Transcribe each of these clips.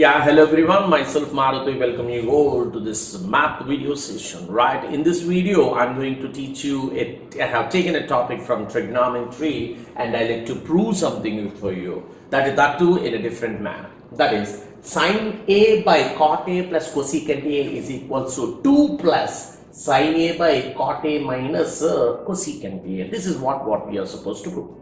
Yeah, hello everyone, myself Maruthi, welcome you all to this math video session, right? In this video, I'm going to teach you, I have taken a topic from trigonometry and I like to prove something for you. That too in a different manner. That is, sine A by cot A plus cosecant A is equals to 2 plus sine A by cot A minus cosecant A. This is what we are supposed to prove.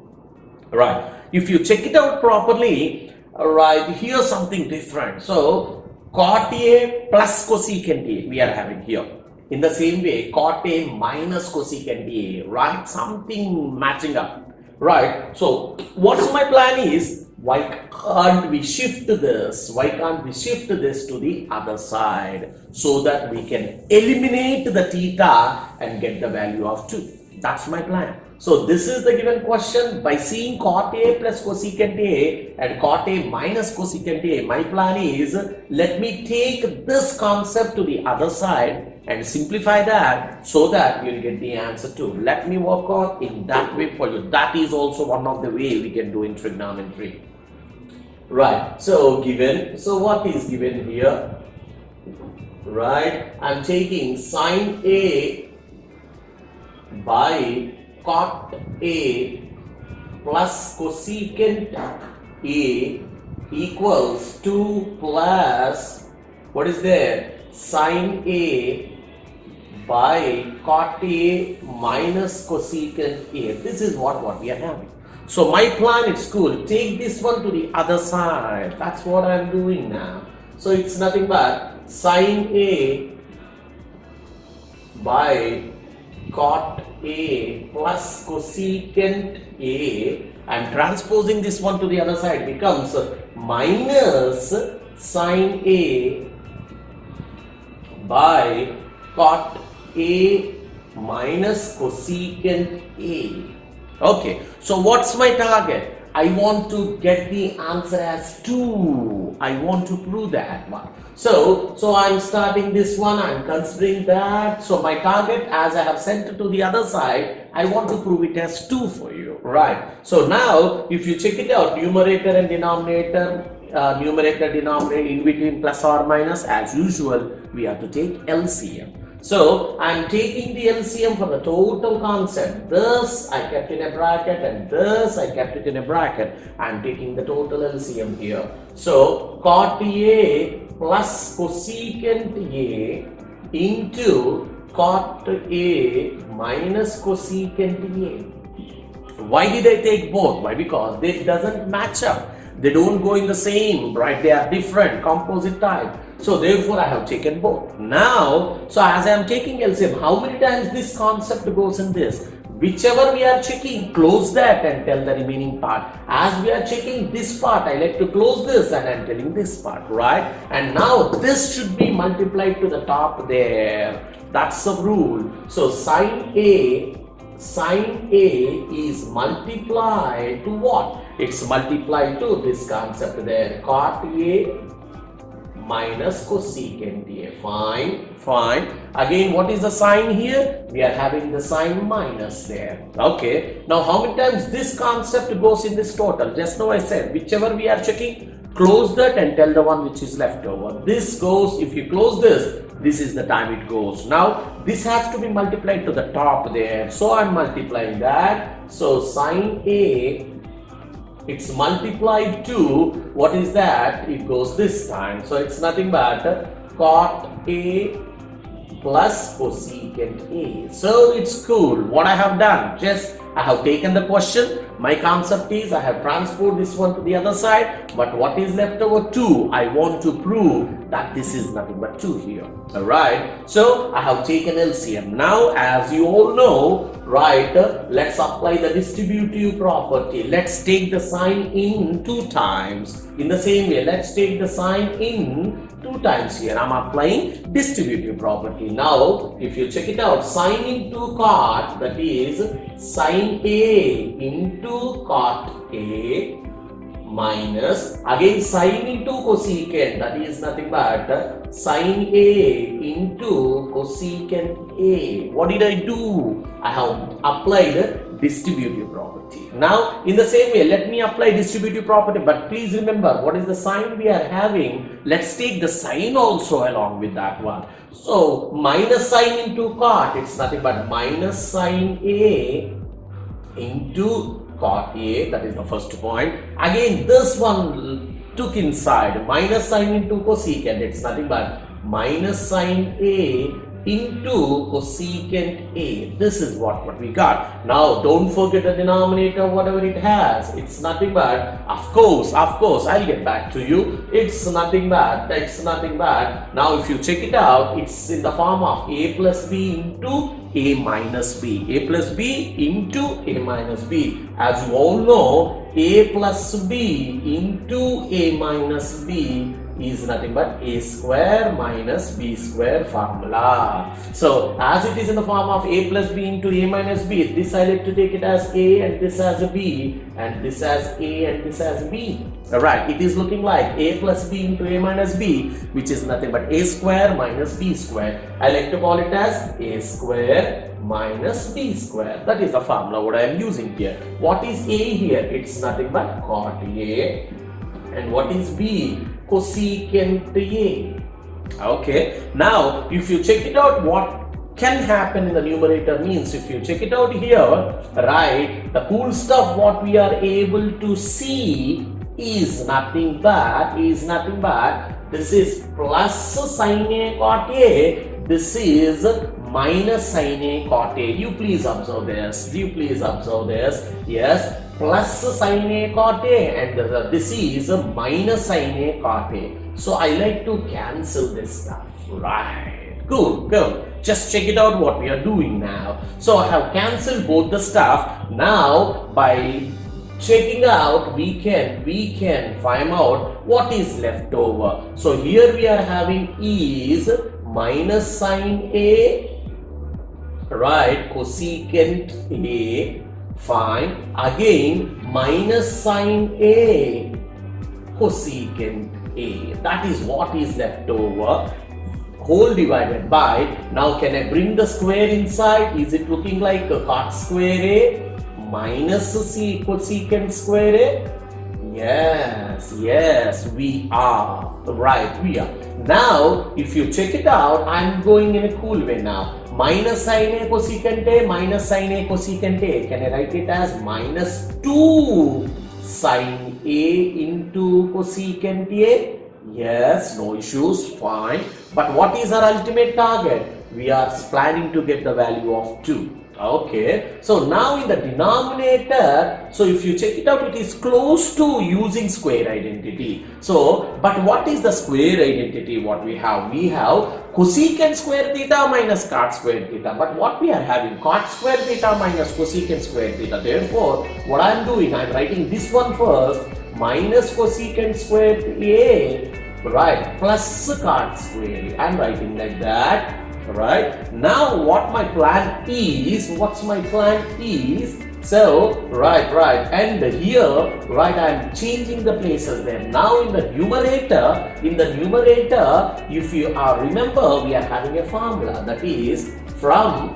Right, if you check it out properly, right, here's something different. So cot A plus cosecant A we are having here. In the same way, cot A minus cosecant A, right, something matching up, right? So what's my plan is, why can't we shift this? Why can't we shift this to the other side so that we can eliminate the theta and get the value of 2? That's my plan. So this is the given question. By seeing cot A plus cosecant A and cot A minus cosecant A, my plan is, let me take this concept to the other side and simplify that so that you'll get the answer too. Let me work on in that way for you. That is also one of the way we can do in trigonometry. Right, so what is given here? Right, I'm taking sine A by cot A plus cosecant A equals 2 plus, what is there, sine A by cot A minus cosecant A. This is what we are having. So my plan is cool, take this one to the other side. That's what I'm doing now. So it's nothing but sine A by cot A plus cosecant A. I'm transposing this one to the other side, becomes minus sine A by cot A minus cosecant A. Okay, so what's my target? I want to get the answer as 2. I want to prove that one. So I'm starting this one, I'm considering that. So my target, as I have sent it to the other side, I want to prove it as 2 for you, right? So now, if you check it out, numerator and denominator, denominator in between plus or minus, as usual, we have to take LCM. So I'm taking the LCM for the total concept. This I kept in a bracket and this I kept it in a bracket. I'm taking the total LCM here. So cot A plus cosecant A into cot A minus cosecant A. Why did I take both? Why? Because they doesn't match up. They don't go in the same, right? They are different, composite type. So therefore I have taken both. Now, so as I am taking LCM, how many times this concept goes in this? Whichever we are checking, close that and tell the remaining part. As we are checking this part, I like to close this and I am telling this part, right? And now this should be multiplied to the top there. That's the rule. So sine A is multiplied to what? It's multiplied to this concept there, cot A minus cosecant A. Fine. Again, what is the sign here? We are having the sign minus there. Okay. Now, how many times this concept goes in this total? Just now I said, whichever we are checking, close that and tell the one which is left over. This goes, if you close this is the time it goes. Now, this has to be multiplied to the top there. So, I'm multiplying that. So, sine A, it's multiplied to, what is that? It goes this time. So it's nothing but cot A plus cosecant A. So it's cool. What I have done, just I have taken the question. My concept is I have transferred this one to the other side. But what is left over? 2. I want to prove that this is nothing but 2 here. Alright. So I have taken LCM. Now, as you all know, right, let's apply the distributive property. Let's take the sign in 2 times. In the same way, let's take the sign in 2 times here. I'm applying distributive property. Now, if you check it out, sine into cot, that is sine A into cot A minus, again sine into cosecant, that is nothing but sine A into cosecant A. What did I do? I have applied distributive property. Now in the same way, let me apply distributive property, but please remember what is the sign we are having. Let's take the sign also along with that one. So minus sine into cot, it's nothing but minus sine A into cot A, that is the first point. Again this one took inside minus sine into cosecant, it's nothing but minus sine A into cosecant A. This is what we got. Now don't forget the denominator, whatever it has, it's nothing but, of course I'll get back to you, it's nothing but now if you check it out, it's in the form of A plus B into A minus B, A plus B into A minus B. As you all know, A plus B into A minus B is nothing but A square minus B square formula. So as it is in the form of A plus B into A minus B, this I like to take it as A and this as a B and this as A and this as B. Alright, it is looking like A plus B into A minus B, which is nothing but A square minus B square. I like to call it as A square minus B square. That is the formula what I am using here. What is A here? It's nothing but cot A. And what is B? Cosecant A. Okay, now if you check it out, what can happen in the numerator means, if you check it out here, right, the cool stuff what we are able to see is nothing but this is plus sine A cot A, this is minus sine A cot A. You please observe this, yes, plus sine A cot A and this is minus sine A cot A. So I like to cancel this stuff, right? Good. Just check it out what we are doing now. So I have cancelled both the stuff. Now by checking out, we can find out what is left over. So here we are having is minus sine A, right, cosecant A, fine, again minus sine A cosecant A, that is what is left over, whole divided by, now can I bring the square inside? Is it looking like a cot square A minus C cosecant square A? Yes, we are, right, we are. Now if you check it out, I'm going in a cool way now. Minus sine A cosecant A minus sine A cosecant A. Can I write it as minus 2 sine A into cosecant A? Yes, no issues, fine. But what is our ultimate target? We are planning to get the value of 2. Okay, so now in the denominator, so if you check it out, it is close to using square identity. So, but what is the square identity what we have? We have cosecant square theta minus cot square theta. But what we are having? Cot square theta minus cosecant square theta. Therefore, what I am doing, I am writing this one first, minus cosecant square A, right, plus cot square. I am writing like that. Right, now what my plan is, so right, and here, right, I am changing the places there. Now in the numerator, if you remember, we are having a formula, that is from,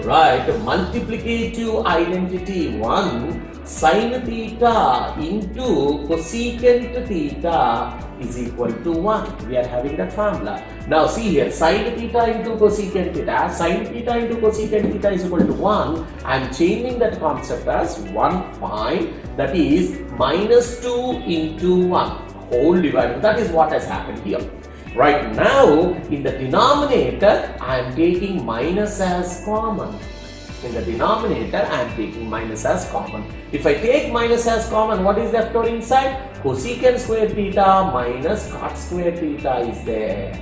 right, multiplicative identity 1 sin theta into cosecant theta is equal to 1. We are having that formula. Now see here, sin theta into cosecant theta, sin theta into cosecant theta is equal to 1. I am changing that concept as 1 point, that is minus 2 into 1 whole divided. That is what has happened here. Right now in the denominator, I am taking minus as common. In the denominator, I am taking minus as common. If I take minus as common, what is left over inside? Cosecant square theta minus cot square theta is there.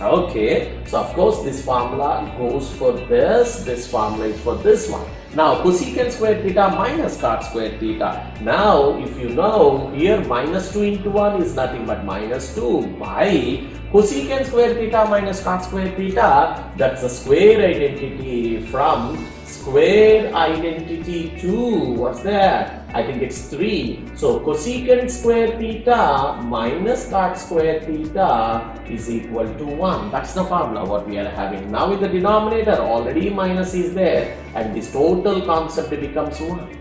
Okay, so of course this formula goes for this formula is for this one. Now cosecant square theta minus cot square theta. Now if you know here, minus 2 into 1 is nothing but minus 2 by cosecant square theta minus cot square theta. That's the square identity from square identity 2. What's that? I think it's 3. So cosecant square theta minus cot square theta is equal to 1. That's the formula what we are having. Now in the denominator already minus is there and this total concept becomes 1.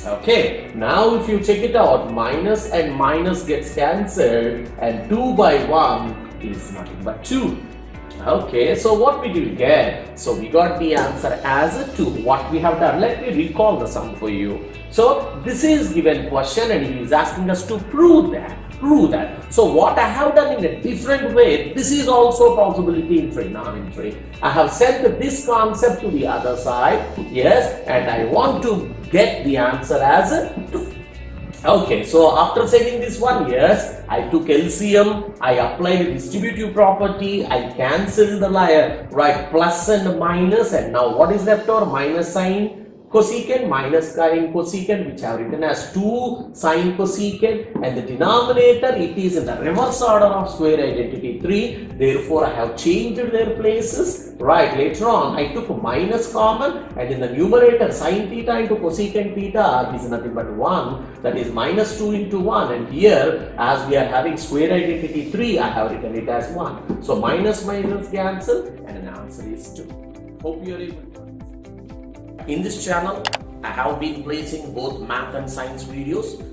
Okay, now if you check it out, minus and minus gets cancelled and 2 by 1 is nothing but 2. Okay, so what we did get? So we got the answer as a 2. What we have done, let me recall the sum for you. So this is given question and he is asking us to prove that. So what I have done in a different way, this is also a possibility in trigonometry. I have sent this concept to the other side, yes, and I want to get the answer as a 2. Okay, so after setting this one, yes, I took LCM, I applied a distributive property, I cancelled the right plus and minus, and now what is left over? Minus sign cosecant minus sine cosecant, which I have written as 2 sine cosecant, and the denominator it is in the reverse order of square identity 3. Therefore, I have changed their places. Right, later on I took minus common, and in the numerator sine theta into cosecant theta is nothing but 1, that is minus 2 into 1, and here as we are having square identity 3, I have written it as 1. So minus minus cancel and an answer is 2. Hope you are able to understand. In this channel, I have been placing both math and science videos.